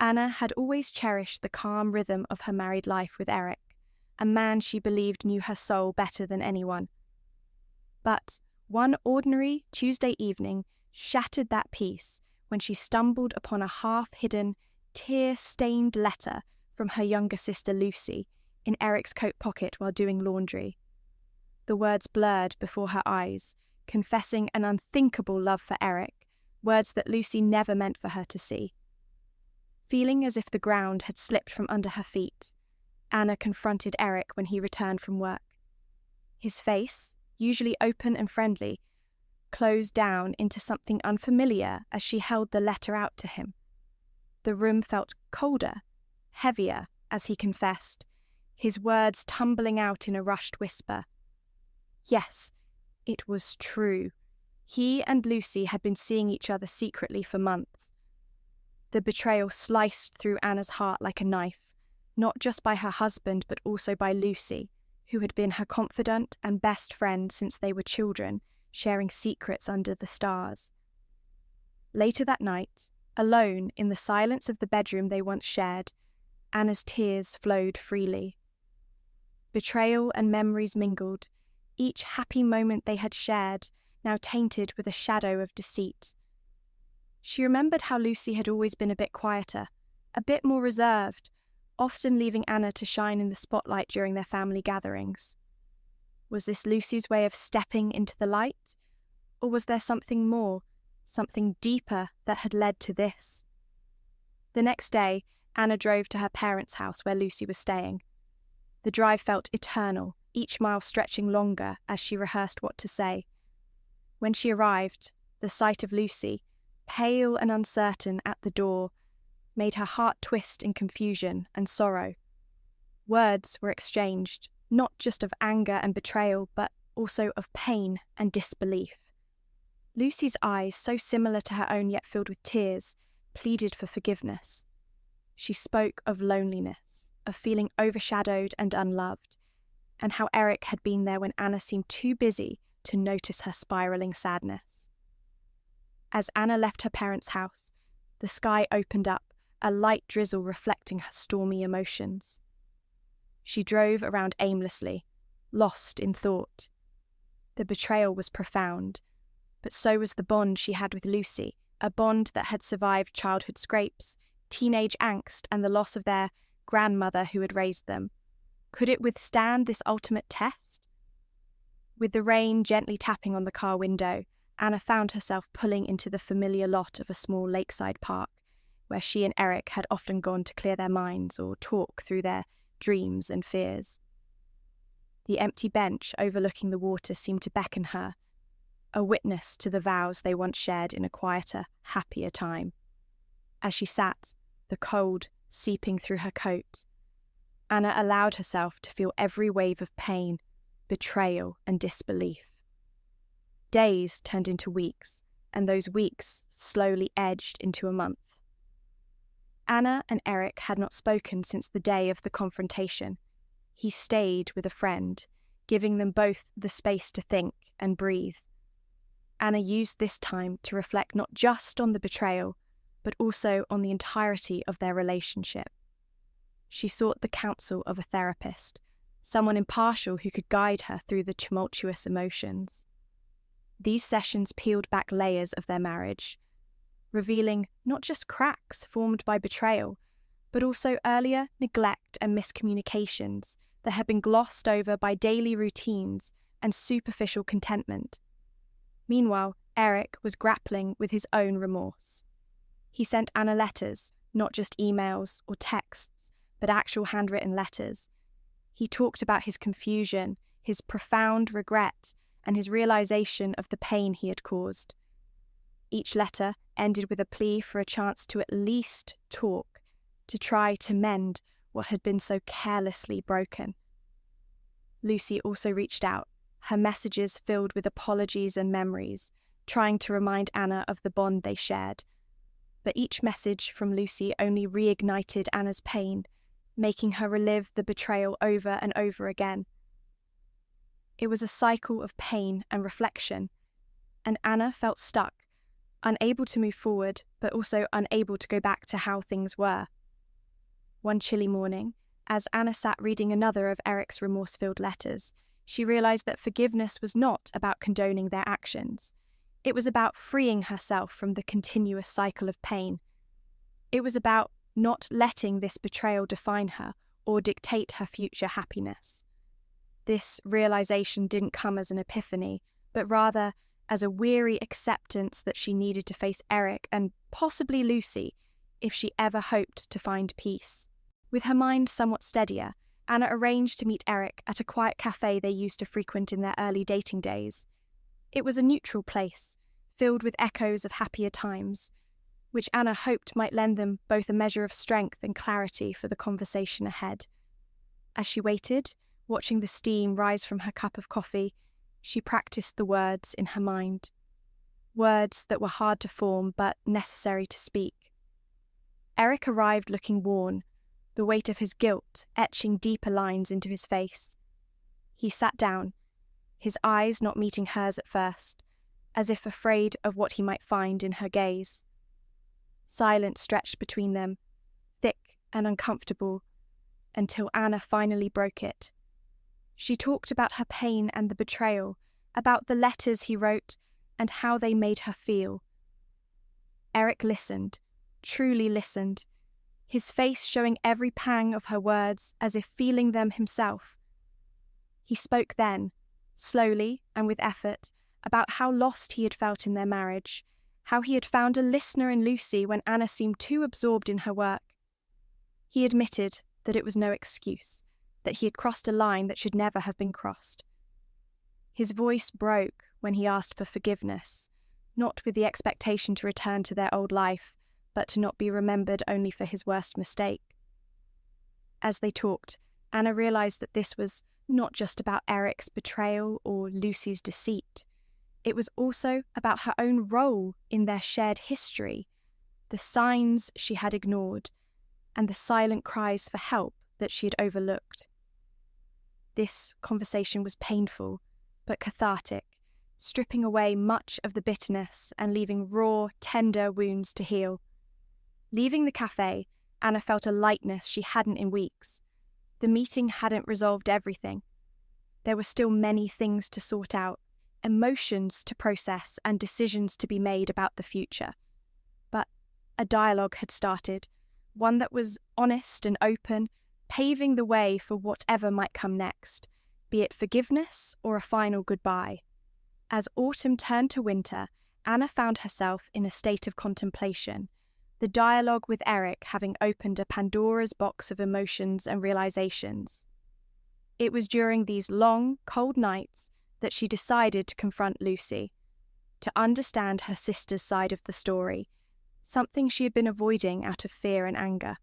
Anna had always cherished the calm rhythm of her married life with Eric, a man she believed knew her soul better than anyone. But one ordinary Tuesday evening shattered that peace when she stumbled upon a half-hidden, tear-stained letter from her younger sister Lucy in Eric's coat pocket while doing laundry. The words blurred before her eyes, confessing an unthinkable love for Eric, words that Lucy never meant for her to see. Feeling as if the ground had slipped from under her feet, Anna confronted Eric when he returned from work. His face, usually open and friendly, closed down into something unfamiliar as she held the letter out to him. The room felt colder, heavier, as he confessed, his words tumbling out in a rushed whisper. Yes, it was true. He and Lucy had been seeing each other secretly for months. The betrayal sliced through Anna's heart like a knife, not just by her husband but also by Lucy, who had been her confidant and best friend since they were children, sharing secrets under the stars. Later that night, alone in the silence of the bedroom they once shared, Anna's tears flowed freely. Betrayal and memories mingled, each happy moment they had shared now tainted with a shadow of deceit. She remembered how Lucy had always been a bit quieter, a bit more reserved, often leaving Anna to shine in the spotlight during their family gatherings. Was this Lucy's way of stepping into the light? Or was there something more, something deeper that had led to this? The next day, Anna drove to her parents' house where Lucy was staying. The drive felt eternal, each mile stretching longer as she rehearsed what to say. When she arrived, the sight of Lucy, pale and uncertain at the door, made her heart twist in confusion and sorrow. Words were exchanged, not just of anger and betrayal, but also of pain and disbelief. Lucy's eyes, so similar to her own yet filled with tears, pleaded for forgiveness. She spoke of loneliness, of feeling overshadowed and unloved, and how Eric had been there when Anna seemed too busy to notice her spiraling sadness. As Anna left her parents' house, the sky opened up, a light drizzle reflecting her stormy emotions. She drove around aimlessly, lost in thought. The betrayal was profound, but so was the bond she had with Lucy, a bond that had survived childhood scrapes, teenage angst, and the loss of their grandmother who had raised them. Could it withstand this ultimate test? With the rain gently tapping on the car window, Anna found herself pulling into the familiar lot of a small lakeside park, where she and Eric had often gone to clear their minds or talk through their dreams and fears. The empty bench overlooking the water seemed to beckon her, a witness to the vows they once shared in a quieter, happier time. As she sat, the cold seeping through her coat, Anna allowed herself to feel every wave of pain, betrayal, and disbelief. Days turned into weeks, and those weeks slowly edged into a month. Anna and Eric had not spoken since the day of the confrontation. He stayed with a friend, giving them both the space to think and breathe. Anna used this time to reflect not just on the betrayal, but also on the entirety of their relationship. She sought the counsel of a therapist, someone impartial who could guide her through the tumultuous emotions. These sessions peeled back layers of their marriage, revealing not just cracks formed by betrayal, but also earlier neglect and miscommunications that had been glossed over by daily routines and superficial contentment. Meanwhile, Eric was grappling with his own remorse. He sent Anna letters, not just emails or texts, but actual handwritten letters. He talked about his confusion, his profound regret, and his realization of the pain he had caused. Each letter ended with a plea for a chance to at least talk, to try to mend what had been so carelessly broken. Lucy also reached out, her messages filled with apologies and memories, trying to remind Anna of the bond they shared. But each message from Lucy only reignited Anna's pain, making her relive the betrayal over and over again. It was a cycle of pain and reflection, and Anna felt stuck, unable to move forward, but also unable to go back to how things were. One chilly morning, as Anna sat reading another of Eric's remorse-filled letters, she realized that forgiveness was not about condoning their actions. It was about freeing herself from the continuous cycle of pain. It was about not letting this betrayal define her or dictate her future happiness. This realization didn't come as an epiphany, but rather as a weary acceptance that she needed to face Eric and possibly Lucy if she ever hoped to find peace. With her mind somewhat steadier, Anna arranged to meet Eric at a quiet cafe they used to frequent in their early dating days. It was a neutral place, filled with echoes of happier times, which Anna hoped might lend them both a measure of strength and clarity for the conversation ahead. As she waited, watching the steam rise from her cup of coffee, she practiced the words in her mind. Words that were hard to form but necessary to speak. Eric arrived looking worn, the weight of his guilt etching deeper lines into his face. He sat down, his eyes not meeting hers at first, as if afraid of what he might find in her gaze. Silence stretched between them, thick and uncomfortable, until Anna finally broke it. She talked about her pain and the betrayal, about the letters he wrote and how they made her feel. Eric listened, truly listened, his face showing every pang of her words as if feeling them himself. He spoke then, slowly and with effort, about how lost he had felt in their marriage, how he had found a listener in Lucy when Anna seemed too absorbed in her work. He admitted that it was no excuse, that he had crossed a line that should never have been crossed. His voice broke when he asked for forgiveness, not with the expectation to return to their old life, but to not be remembered only for his worst mistake. As they talked, Anna realized that this was not just about Eric's betrayal or Lucy's deceit. It was also about her own role in their shared history, the signs she had ignored, and the silent cries for help that she had overlooked. This conversation was painful, but cathartic, stripping away much of the bitterness and leaving raw, tender wounds to heal. Leaving the cafe, Anna felt a lightness she hadn't in weeks. The meeting hadn't resolved everything. There were still many things to sort out, emotions to process and decisions to be made about the future. But a dialogue had started, one that was honest and open, paving the way for whatever might come next, be it forgiveness or a final goodbye. As autumn turned to winter, Anna found herself in a state of contemplation, the dialogue with Eric having opened a Pandora's box of emotions and realizations. It was during these long, cold nights that she decided to confront Lucy, to understand her sister's side of the story, something she had been avoiding out of fear and anger.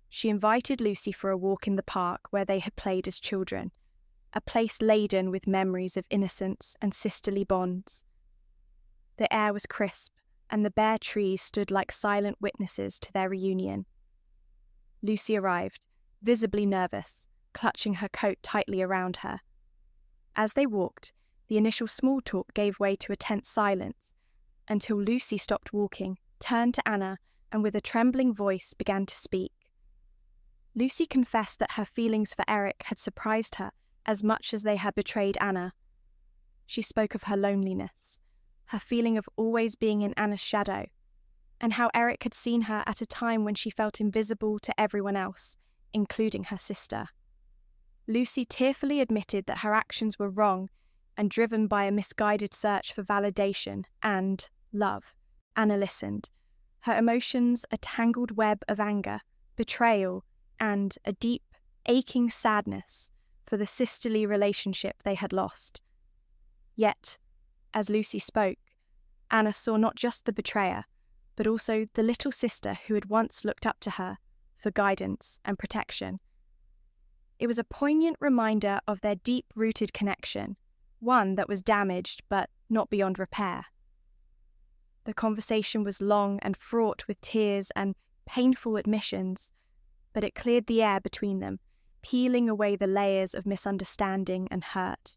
She invited Lucy for a walk in the park where they had played as children, a place laden with memories of innocence and sisterly bonds. The air was crisp, and the bare trees stood like silent witnesses to their reunion. Lucy arrived, visibly nervous, clutching her coat tightly around her. As they walked, the initial small talk gave way to a tense silence, until Lucy stopped walking, turned to Anna, and with a trembling voice began to speak. Lucy confessed that her feelings for Eric had surprised her as much as they had betrayed Anna. She spoke of her loneliness, her feeling of always being in Anna's shadow, and how Eric had seen her at a time when she felt invisible to everyone else, including her sister. Lucy tearfully admitted that her actions were wrong and driven by a misguided search for validation and love. Anna listened, her emotions a tangled web of anger, betrayal, and a deep, aching sadness for the sisterly relationship they had lost. Yet, as Lucy spoke, Anna saw not just the betrayer, but also the little sister who had once looked up to her for guidance and protection. It was a poignant reminder of their deep-rooted connection, one that was damaged but not beyond repair. The conversation was long and fraught with tears and painful admissions, but it cleared the air between them, peeling away the layers of misunderstanding and hurt.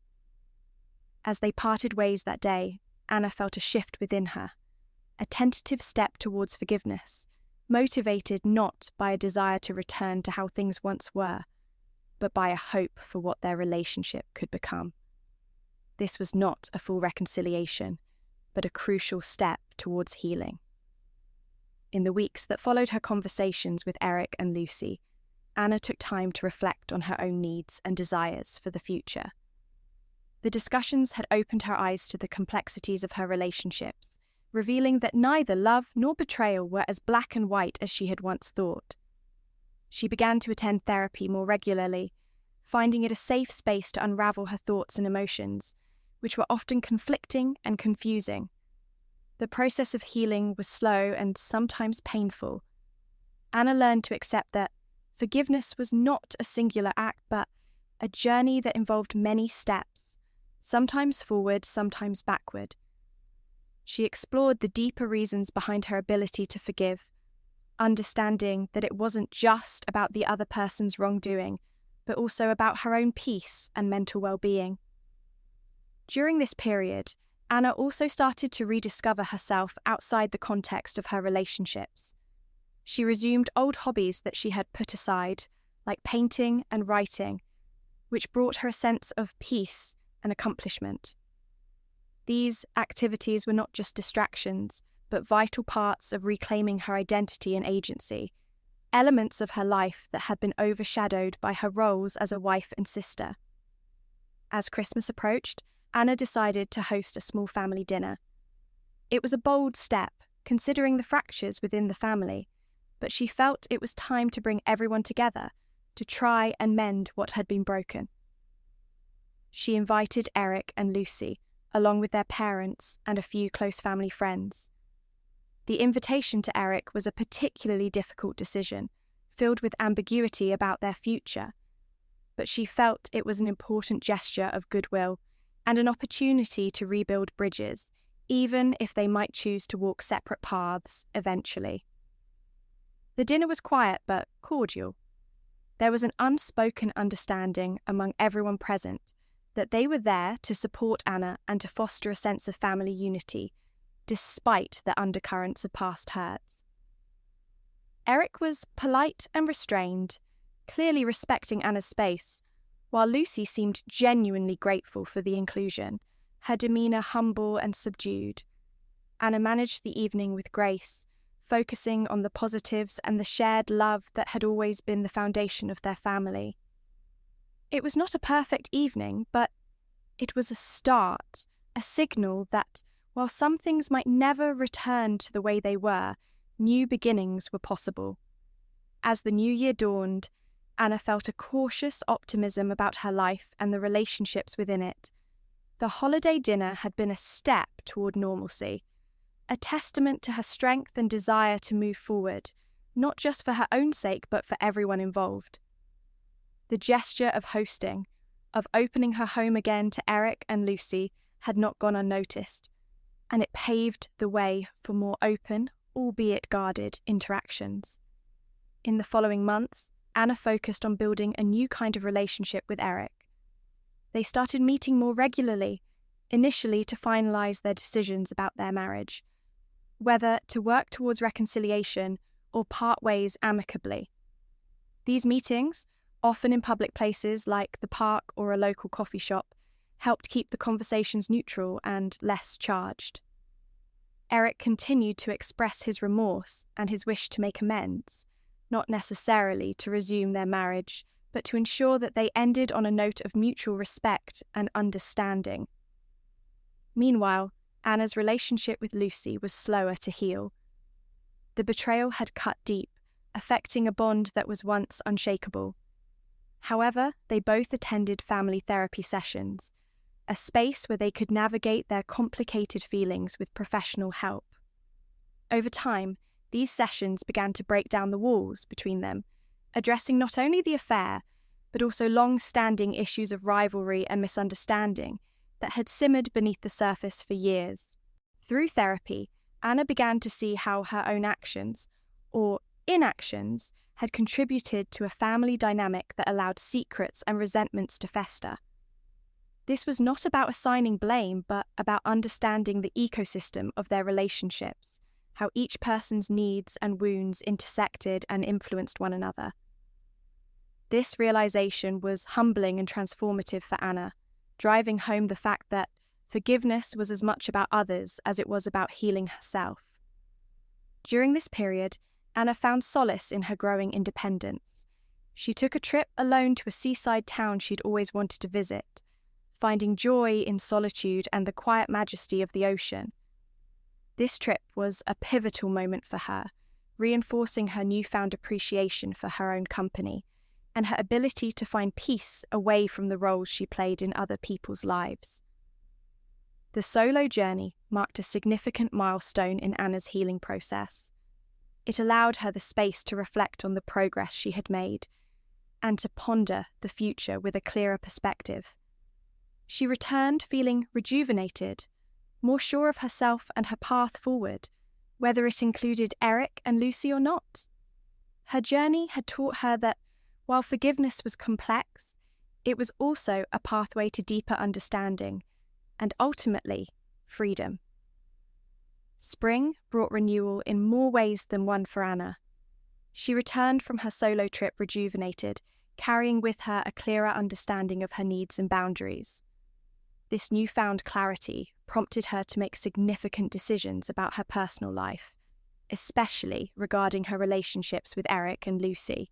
As they parted ways that day, Anna felt a shift within her. a tentative step towards forgiveness, motivated not by a desire to return to how things once were, but by a hope for what their relationship could become. This was not a full reconciliation, but a crucial step towards healing. In the weeks that followed her conversations with Eric and Lucy, Anna took time to reflect on her own needs and desires for the future. The discussions had opened her eyes to the complexities of her relationships, revealing that neither love nor betrayal were as black and white as she had once thought. She began to attend therapy more regularly, finding it a safe space to unravel her thoughts and emotions, which were often conflicting and confusing. The process of healing was slow and sometimes painful. Anna learned to accept that forgiveness was not a singular act, but a journey that involved many steps, sometimes forward, sometimes backward. She explored the deeper reasons behind her ability to forgive, understanding that it wasn't just about the other person's wrongdoing, but also about her own peace and mental well-being. During this period, Anna also started to rediscover herself outside the context of her relationships. She resumed old hobbies that she had put aside, like painting and writing, which brought her a sense of peace and accomplishment. These activities were not just distractions, but vital parts of reclaiming her identity and agency, elements of her life that had been overshadowed by her roles as a wife and sister. As Christmas approached, Anna decided to host a small family dinner. It was a bold step, considering the fractures within the family, but she felt it was time to bring everyone together to try and mend what had been broken. She invited Eric and Lucy, along with their parents and a few close family friends. The invitation to Eric was a particularly difficult decision, filled with ambiguity about their future, but she felt it was an important gesture of goodwill and an opportunity to rebuild bridges, even if they might choose to walk separate paths eventually. The dinner was quiet but cordial. There was an unspoken understanding among everyone present that they were there to support Anna and to foster a sense of family unity, despite the undercurrents of past hurts. Eric was polite and restrained, clearly respecting Anna's space, while Lucy seemed genuinely grateful for the inclusion, her demeanour humble and subdued. Anna managed the evening with grace, focusing on the positives and the shared love that had always been the foundation of their family. It was not a perfect evening, but it was a start, a signal that, while some things might never return to the way they were, new beginnings were possible. As the new year dawned, Anna felt a cautious optimism about her life and the relationships within it. The holiday dinner had been a step toward normalcy, a testament to her strength and desire to move forward, not just for her own sake but for everyone involved. The gesture of hosting, of opening her home again to Eric and Lucy, had not gone unnoticed, and it paved the way for more open, albeit guarded, interactions. In the following months, Anna focused on building a new kind of relationship with Eric. They started meeting more regularly, initially to finalise their decisions about their marriage, whether to work towards reconciliation or part ways amicably. These meetings, often in public places like the park or a local coffee shop, helped keep the conversations neutral and less charged. Eric continued to express his remorse and his wish to make amends, not necessarily to resume their marriage, but to ensure that they ended on a note of mutual respect and understanding. Meanwhile, Anna's relationship with Lucy was slower to heal. The betrayal had cut deep, affecting a bond that was once unshakable. However, they both attended family therapy sessions, a space where they could navigate their complicated feelings with professional help. Over time, these sessions began to break down the walls between them, addressing not only the affair, but also long-standing issues of rivalry and misunderstanding that had simmered beneath the surface for years. Through therapy, Anna began to see how her own actions, or inactions, had contributed to a family dynamic that allowed secrets and resentments to fester. This was not about assigning blame, but about understanding the ecosystem of their relationships, how each person's needs and wounds intersected and influenced one another. This realization was humbling and transformative for Anna, driving home the fact that forgiveness was as much about others as it was about healing herself. During this period, Anna found solace in her growing independence. She took a trip alone to a seaside town she'd always wanted to visit, finding joy in solitude and the quiet majesty of the ocean. This trip was a pivotal moment for her, reinforcing her newfound appreciation for her own company and her ability to find peace away from the roles she played in other people's lives. The solo journey marked a significant milestone in Anna's healing process. It allowed her the space to reflect on the progress she had made and to ponder the future with a clearer perspective. She returned feeling rejuvenated, more sure of herself and her path forward, whether it included Eric and Lucy or not. Her journey had taught her that while forgiveness was complex, it was also a pathway to deeper understanding and ultimately freedom. Spring brought renewal in more ways than one for Anna. She returned from her solo trip rejuvenated, carrying with her a clearer understanding of her needs and boundaries. This newfound clarity prompted her to make significant decisions about her personal life, especially regarding her relationships with Eric and Lucy.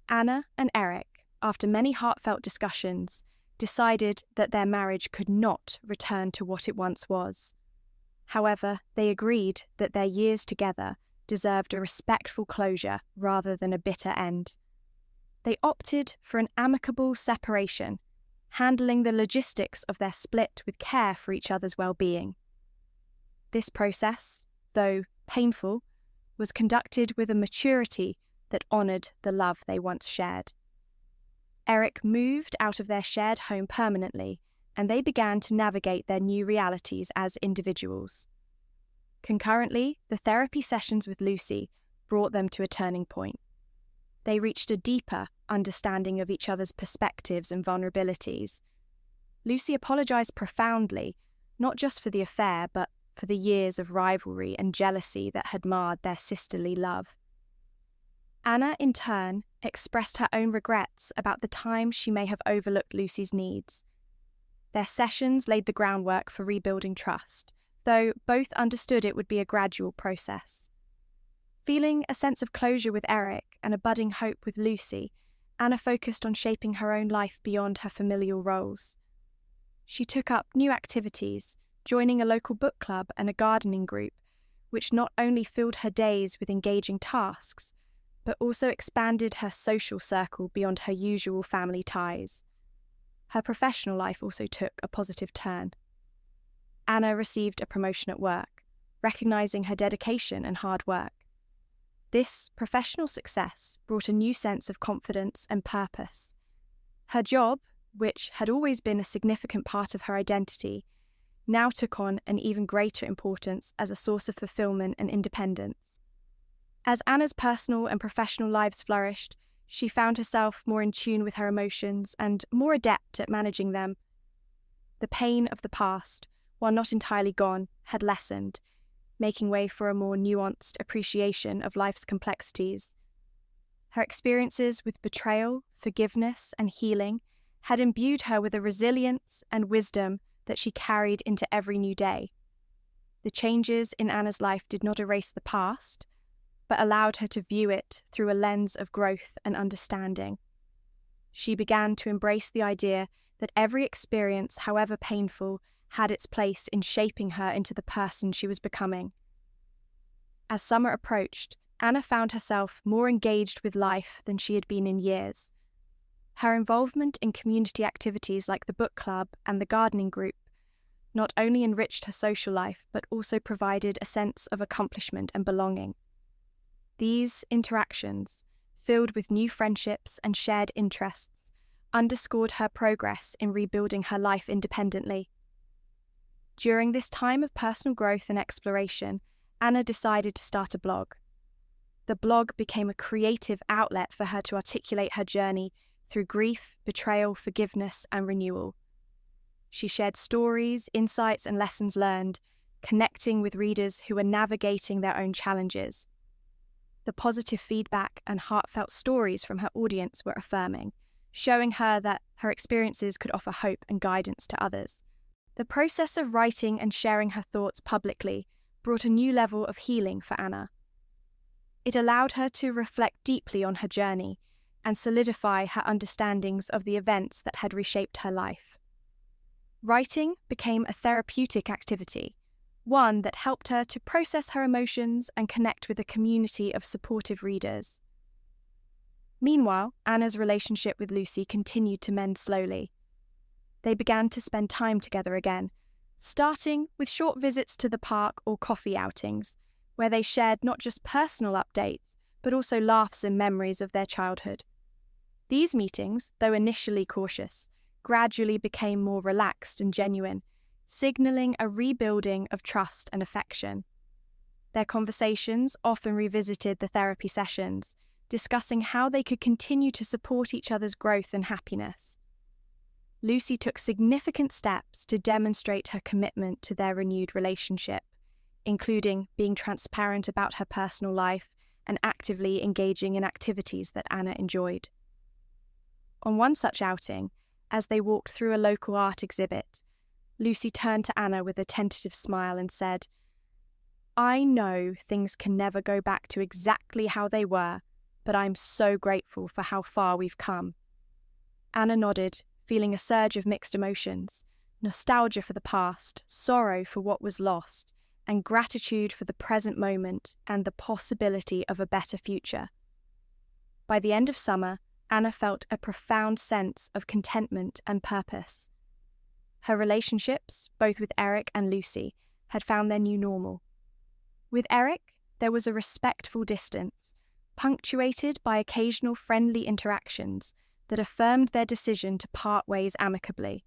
Anna and Eric, after many heartfelt discussions, decided that their marriage could not return to what it once was. However, they agreed that their years together deserved a respectful closure rather than a bitter end. They opted for an amicable separation, handling the logistics of their split with care for each other's well-being. This process, though painful, was conducted with a maturity that honoured the love they once shared. Eric moved out of their shared home permanently, and they began to navigate their new realities as individuals. Concurrently, the therapy sessions with Lucy brought them to a turning point. They reached a deeper understanding of each other's perspectives and vulnerabilities. Lucy apologized profoundly, not just for the affair, but for the years of rivalry and jealousy that had marred their sisterly love. Anna, in turn, expressed her own regrets about the times she may have overlooked Lucy's needs. Their sessions laid the groundwork for rebuilding trust, though both understood it would be a gradual process. Feeling a sense of closure with Eric and a budding hope with Lucy, Anna focused on shaping her own life beyond her familial roles. She took up new activities, joining a local book club and a gardening group, which not only filled her days with engaging tasks, but also expanded her social circle beyond her usual family ties. Her professional life also took a positive turn. Anna received a promotion at work, recognizing her dedication and hard work. This professional success brought a new sense of confidence and purpose. Her job, which had always been a significant part of her identity, now took on an even greater importance as a source of fulfillment and independence. As Anna's personal and professional lives flourished, she found herself more in tune with her emotions and more adept at managing them. The pain of the past, while not entirely gone, had lessened, making way for a more nuanced appreciation of life's complexities. Her experiences with betrayal, forgiveness, and healing had imbued her with a resilience and wisdom that she carried into every new day. The changes in Anna's life did not erase the past, but allowed her to view it through a lens of growth and understanding. She began to embrace the idea that every experience, however painful, had its place in shaping her into the person she was becoming. As summer approached, Anna found herself more engaged with life than she had been in years. Her involvement in community activities like the book club and the gardening group not only enriched her social life, but also provided a sense of accomplishment and belonging. These interactions, filled with new friendships and shared interests, underscored her progress in rebuilding her life independently. During this time of personal growth and exploration, Anna decided to start a blog. The blog became a creative outlet for her to articulate her journey through grief, betrayal, forgiveness, and renewal. She shared stories, insights, and lessons learned, connecting with readers who were navigating their own challenges. The positive feedback and heartfelt stories from her audience were affirming, showing her that her experiences could offer hope and guidance to others. The process of writing and sharing her thoughts publicly brought a new level of healing for Anna. It allowed her to reflect deeply on her journey and solidify her understandings of the events that had reshaped her life. Writing became a therapeutic activity, one that helped her to process her emotions and connect with a community of supportive readers. Meanwhile, Anna's relationship with Lucy continued to mend slowly. They began to spend time together again, starting with short visits to the park or coffee outings, where they shared not just personal updates, but also laughs and memories of their childhood. These meetings, though initially cautious, gradually became more relaxed and genuine, signaling a rebuilding of trust and affection. Their conversations often revisited the therapy sessions, discussing how they could continue to support each other's growth and happiness. Lucy took significant steps to demonstrate her commitment to their renewed relationship, including being transparent about her personal life and actively engaging in activities that Anna enjoyed. On one such outing, as they walked through a local art exhibit, Lucy turned to Anna with a tentative smile and said, "I know things can never go back to exactly how they were, but I'm so grateful for how far we've come." Anna nodded, feeling a surge of mixed emotions, nostalgia for the past, sorrow for what was lost, and gratitude for the present moment and the possibility of a better future. By the end of summer, Anna felt a profound sense of contentment and purpose. Her relationships, both with Eric and Lucy, had found their new normal. With Eric, there was a respectful distance, punctuated by occasional friendly interactions that affirmed their decision to part ways amicably.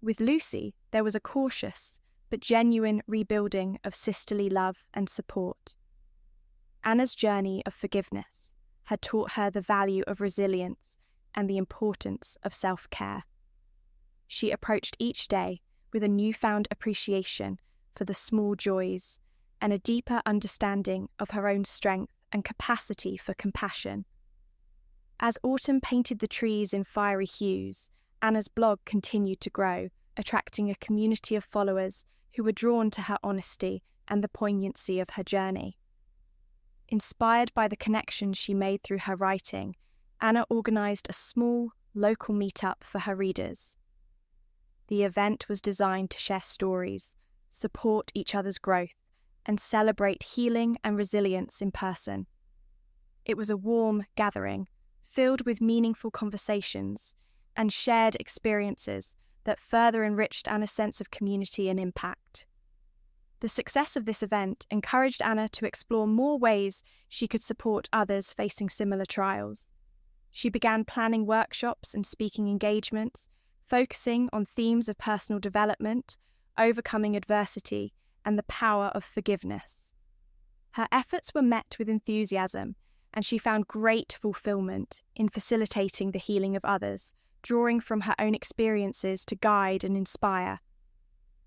With Lucy, there was a cautious but genuine rebuilding of sisterly love and support. Anna's journey of forgiveness had taught her the value of resilience and the importance of self-care. She approached each day with a newfound appreciation for the small joys and a deeper understanding of her own strength and capacity for compassion. As autumn painted the trees in fiery hues, Anna's blog continued to grow, attracting a community of followers who were drawn to her honesty and the poignancy of her journey. Inspired by the connections she made through her writing, Anna organised a small, local meetup for her readers. The event was designed to share stories, support each other's growth, and celebrate healing and resilience in person. It was a warm gathering, filled with meaningful conversations and shared experiences that further enriched Anna's sense of community and impact. The success of this event encouraged Anna to explore more ways she could support others facing similar trials. She began planning workshops and speaking engagements, focusing on themes of personal development, overcoming adversity, and the power of forgiveness. Her efforts were met with enthusiasm, and she found great fulfillment in facilitating the healing of others, drawing from her own experiences to guide and inspire.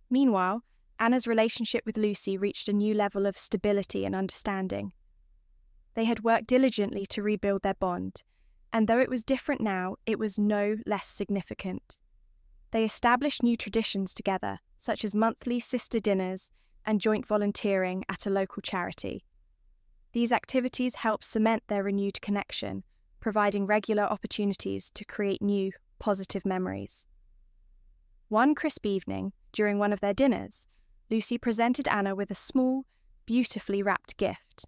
Meanwhile, Anna's relationship with Lucy reached a new level of stability and understanding. They had worked diligently to rebuild their bond, and though it was different now, it was no less significant. They established new traditions together, such as monthly sister dinners and joint volunteering at a local charity. These activities helped cement their renewed connection, providing regular opportunities to create new, positive memories. One crisp evening, during one of their dinners, Lucy presented Anna with a small, beautifully wrapped gift.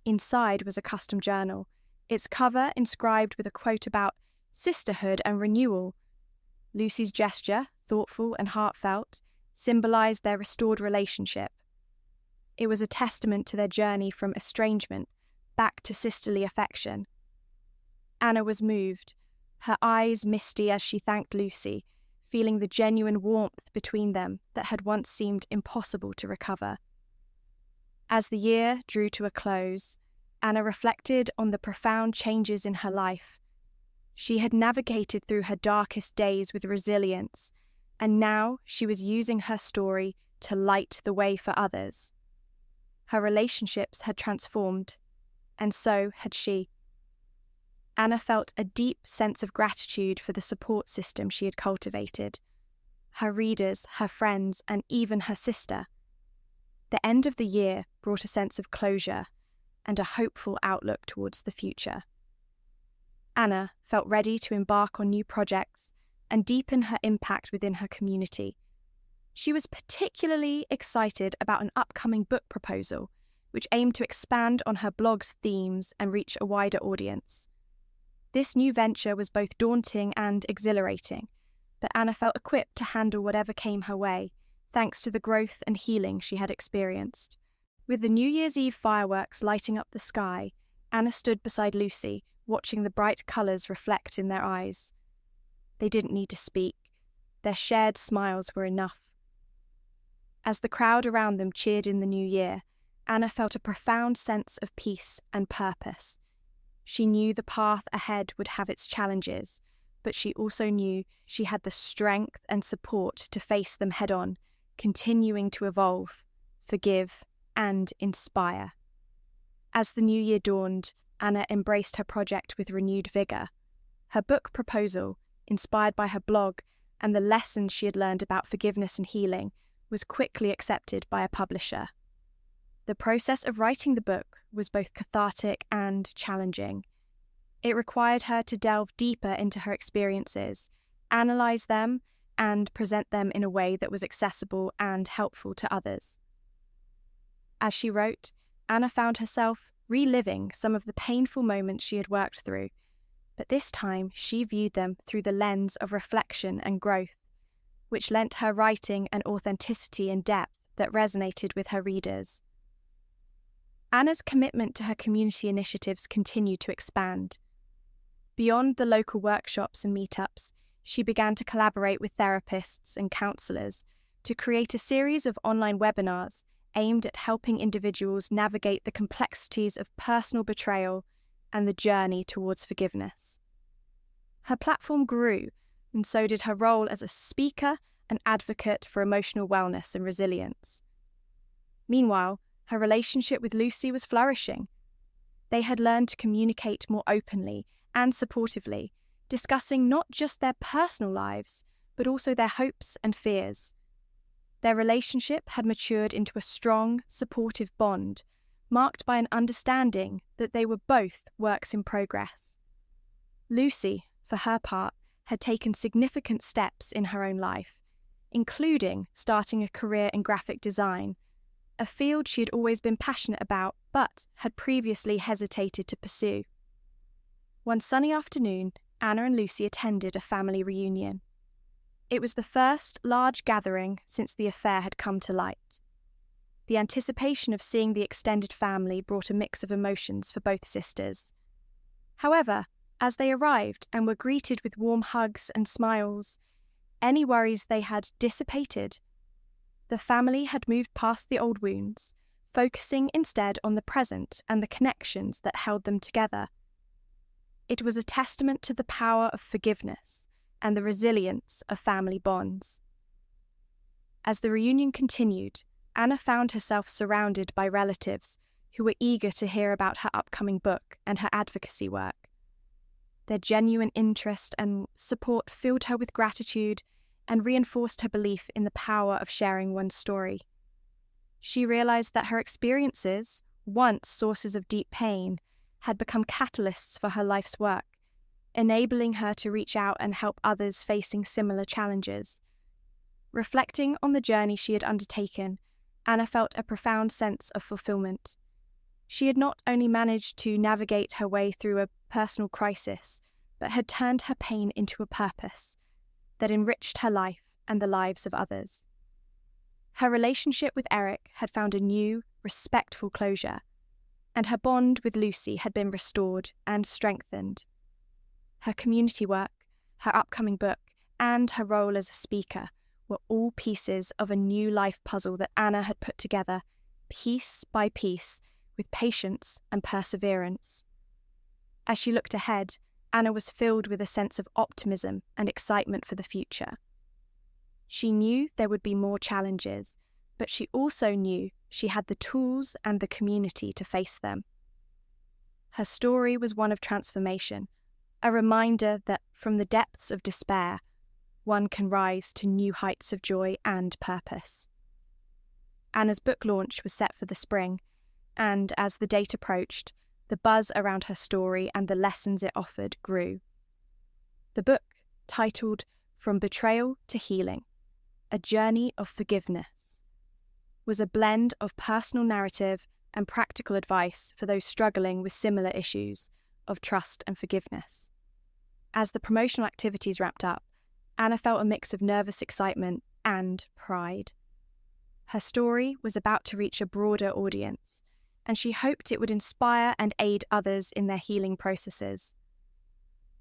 Inside was a custom journal, its cover inscribed with a quote about sisterhood and renewal. Lucy's gesture, thoughtful and heartfelt, symbolized their restored relationship. It was a testament to their journey from estrangement back to sisterly affection. Anna was moved, her eyes misty as she thanked Lucy, feeling the genuine warmth between them that had once seemed impossible to recover. As the year drew to a close, Anna reflected on the profound changes in her life. She had navigated through her darkest days with resilience, and now she was using her story to light the way for others. Her relationships had transformed, and so had she. Anna felt a deep sense of gratitude for the support system she had cultivated, her readers, her friends, and even her sister. The end of the year brought a sense of closure and a hopeful outlook towards the future. Anna felt ready to embark on new projects and deepen her impact within her community. She was particularly excited about an upcoming book proposal, which aimed to expand on her blog's themes and reach a wider audience. This new venture was both daunting and exhilarating, but Anna felt equipped to handle whatever came her way, thanks to the growth and healing she had experienced. With the New Year's Eve fireworks lighting up the sky, Anna stood beside Lucy, watching the bright colours reflect in their eyes. They didn't need to speak. Their shared smiles were enough. As the crowd around them cheered in the new year, Anna felt a profound sense of peace and purpose. She knew the path ahead would have its challenges, but she also knew she had the strength and support to face them head-on, continuing to evolve, forgive, and inspire. As the new year dawned, Anna embraced her project with renewed vigour. Her book proposal, inspired by her blog and the lessons she had learned about forgiveness and healing, was quickly accepted by a publisher. The process of writing the book was both cathartic and challenging. It required her to delve deeper into her experiences, analyse them, and present them in a way that was accessible and helpful to others. As she wrote, Anna found herself reliving some of the painful moments she had worked through, but this time she viewed them through the lens of reflection and growth, which lent her writing an authenticity and depth that resonated with her readers. Anna's commitment to her community initiatives continued to expand. Beyond the local workshops and meetups, she began to collaborate with therapists and counsellors to create a series of online webinars aimed at helping individuals navigate the complexities of personal betrayal and the journey towards forgiveness. Her platform grew, and so did her role as a speaker and advocate for emotional wellness and resilience. Meanwhile, her relationship with Lucy was flourishing. They had learned to communicate more openly and supportively, discussing not just their personal lives, but also their hopes and fears. Their relationship had matured into a strong, supportive bond, marked by an understanding that they were both works in progress. Lucy, for her part, had taken significant steps in her own life, including starting a career in graphic design, a field she had always been passionate about but had previously hesitated to pursue. One sunny afternoon, Anna and Lucy attended a family reunion. It was the first large gathering since the affair had come to light. The anticipation of seeing the extended family brought a mix of emotions for both sisters. However, as they arrived and were greeted with warm hugs and smiles, any worries they had dissipated. The family had moved past the old wounds, focusing instead on the present and the connections that held them together. It was a testament to the power of forgiveness and the resilience of family bonds. As the reunion continued, Anna found herself surrounded by relatives who were eager to hear about her upcoming book and her advocacy work. Their genuine interest and support filled her with gratitude and reinforced her belief in the power of sharing one's story. She realized that her experiences, once sources of deep pain, had become catalysts for her life's work, enabling her to reach out and help others facing similar challenges. Reflecting on the journey she had undertaken, Anna felt a profound sense of fulfillment. She had not only managed to navigate her way through a personal crisis, but had turned her pain into a purpose that enriched her life and the lives of others. Her relationship with Eric had found a new, respectful closure, and her bond with Lucy had been restored and strengthened. Her community work, her upcoming book, and her role as a speaker were all pieces of a new life puzzle that Anna had put together, piece by piece, with patience and perseverance. As she looked ahead, Anna was filled with a sense of optimism and excitement for the future. She knew there would be more challenges, but she also knew she had the tools and the community to face them. Her story was one of transformation, a reminder that from the depths of despair, one can rise to new heights of joy and purpose. Anna's book launch was set for the spring, and as the date approached, the buzz around her story and the lessons it offered grew. The book, titled From Betrayal to Healing, A Journey of Forgiveness, was a blend of personal narrative and practical advice for those struggling with similar issues of trust and forgiveness. As the promotional activities wrapped up, Anna felt a mix of nervous excitement and pride. Her story was about to reach a broader audience, and she hoped it would inspire and aid others in their healing processes.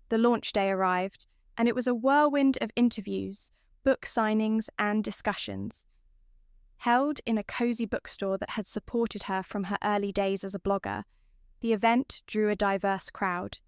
The launch day arrived, and it was a whirlwind of interviews, book signings, and discussions. Held in a cozy bookstore that had supported her from her early days as a blogger, the event drew a diverse crowd.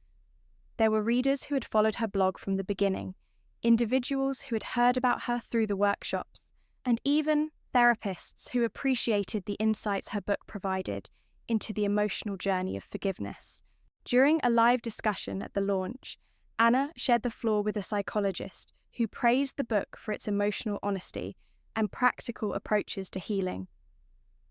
There were readers who had followed her blog from the beginning, individuals who had heard about her through the workshops, and even therapists who appreciated the insights her book provided into the emotional journey of forgiveness. During a live discussion at the launch, Anna shared the floor with a psychologist who praised the book for its emotional honesty and practical approaches to healing.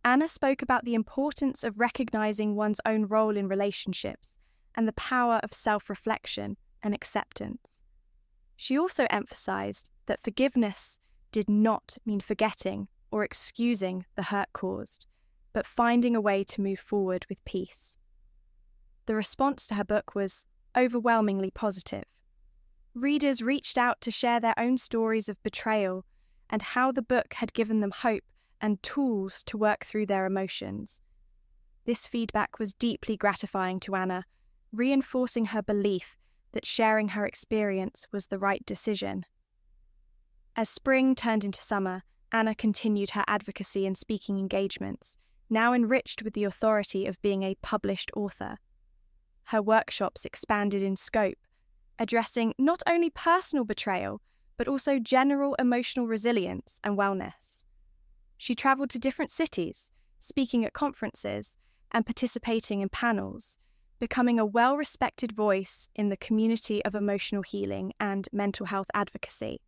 Anna spoke about the importance of recognizing one's own role in relationships and the power of self-reflection and acceptance. She also emphasized that forgiveness did not mean forgetting or excusing the hurt caused, but finding a way to move forward with peace. The response to her book was overwhelmingly positive. Readers reached out to share their own stories of betrayal and how the book had given them hope and tools to work through their emotions. This feedback was deeply gratifying to Anna, reinforcing her belief that sharing her experience was the right decision. As spring turned into summer, Anna continued her advocacy and speaking engagements, now enriched with the authority of being a published author. Her workshops expanded in scope, addressing not only personal betrayal, but also general emotional resilience and wellness. She travelled to different cities, speaking at conferences and participating in panels, becoming a well-respected voice in the community of emotional healing and mental health advocacy.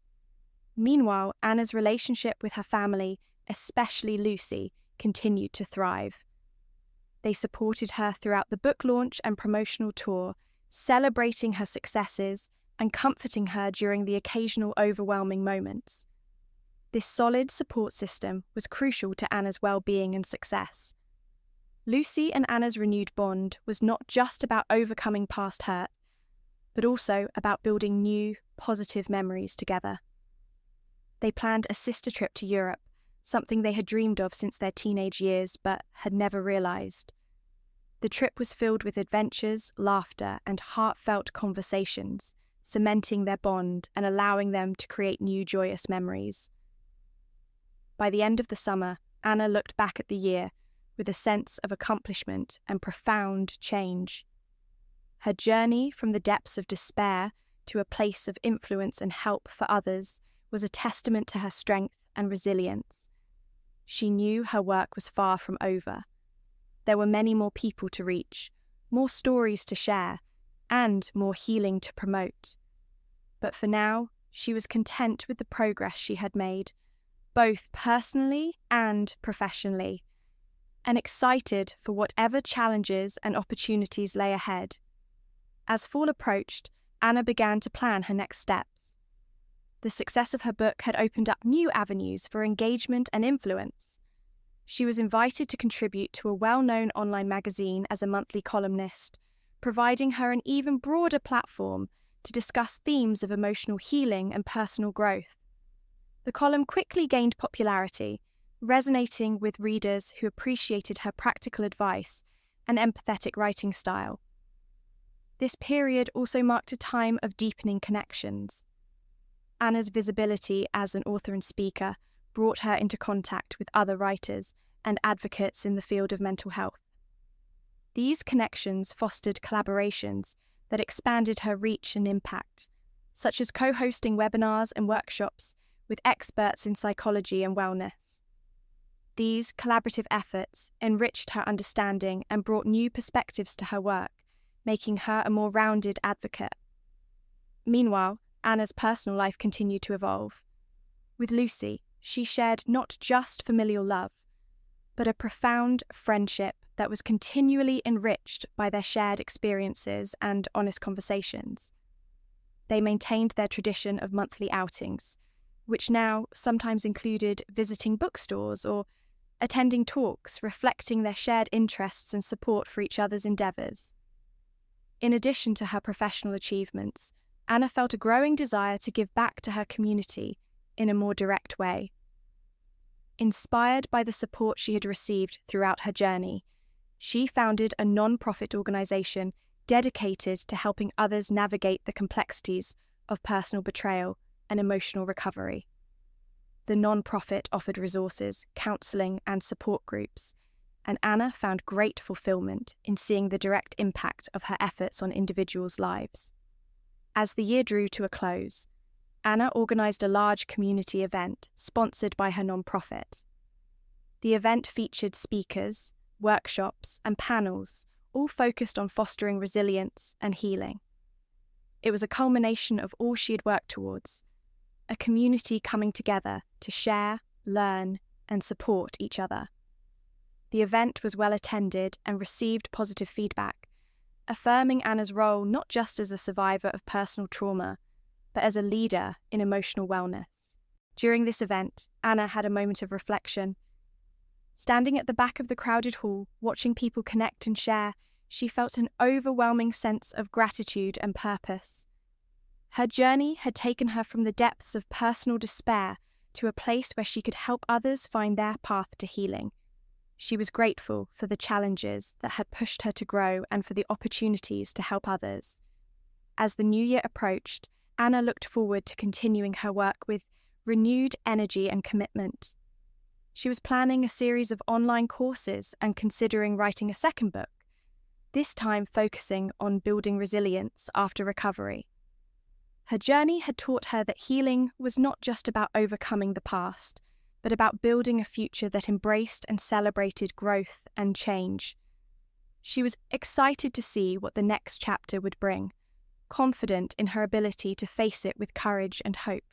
Meanwhile, Anna's relationship with her family, especially Lucy, continued to thrive. They supported her throughout the book launch and promotional tour, celebrating her successes and comforting her during the occasional overwhelming moments. This solid support system was crucial to Anna's well-being and success. Lucy and Anna's renewed bond was not just about overcoming past hurt, but also about building new, positive memories together. They planned a sister trip to Europe, something they had dreamed of since their teenage years but had never realized. The trip was filled with adventures, laughter, and heartfelt conversations, cementing their bond and allowing them to create new joyous memories. By the end of the summer, Anna looked back at the year with a sense of accomplishment and profound change. Her journey from the depths of despair to a place of influence and help for others was a testament to her strength and resilience. She knew her work was far from over. There were many more people to reach, more stories to share, and more healing to promote. But for now, she was content with the progress she had made, both personally and professionally, and excited for whatever challenges and opportunities lay ahead. As fall approached, Anna began to plan her next steps. The success of her book had opened up new avenues for engagement and influence. She was invited to contribute to a well-known online magazine as a monthly columnist, providing her an even broader platform to discuss themes of emotional healing and personal growth. The column quickly gained popularity, resonating with readers who appreciated her practical advice and empathetic writing style. This period also marked a time of deepening connections. Anna's visibility as an author and speaker brought her into contact with other writers and advocates in the field of mental health. These connections fostered collaborations that expanded her reach and impact, such as co-hosting webinars and workshops with experts in psychology and wellness. These collaborative efforts enriched her understanding and brought new perspectives to her work, making her a more rounded advocate. Meanwhile, Anna's personal life continued to evolve. With Lucy, she shared not just familial love, but a profound friendship that was continually enriched by their shared experiences and honest conversations. They maintained their tradition of monthly outings, which now sometimes included visiting bookstores or attending talks reflecting their shared interests and support for each other's endeavours. In addition to her professional achievements, Anna felt a growing desire to give back to her community in a more direct way. Inspired by the support she had received throughout her journey, she founded a non-profit organisation dedicated to helping others navigate the complexities of personal betrayal and emotional recovery. The non-profit offered resources, counselling and support groups, and Anna found great fulfilment in seeing the direct impact of her efforts on individuals' lives. As the year drew to a close, Anna organised a large community event sponsored by her non-profit. The event featured speakers, workshops and panels, all focused on fostering resilience and healing. It was a culmination of all she had worked towards, a community coming together to share, learn and support each other. The event was well attended and received positive feedback, affirming Anna's role not just as a survivor of personal trauma, but as a leader in emotional wellness. During this event, Anna had a moment of reflection. Standing at the back of the crowded hall, watching people connect and share, she felt an overwhelming sense of gratitude and purpose. Her journey had taken her from the depths of personal despair to a place where she could help others find their path to healing. She was grateful for the challenges that had pushed her to grow and for the opportunities to help others. As the new year approached, Anna looked forward to continuing her work with renewed energy and commitment. She was planning a series of online courses and considering writing a second book, this time focusing on building resilience after recovery. Her journey had taught her that healing was not just about overcoming the past, but about building a future that embraced and celebrated growth and change. She was excited to see what the next chapter would bring, confident in her ability to face it with courage and hope.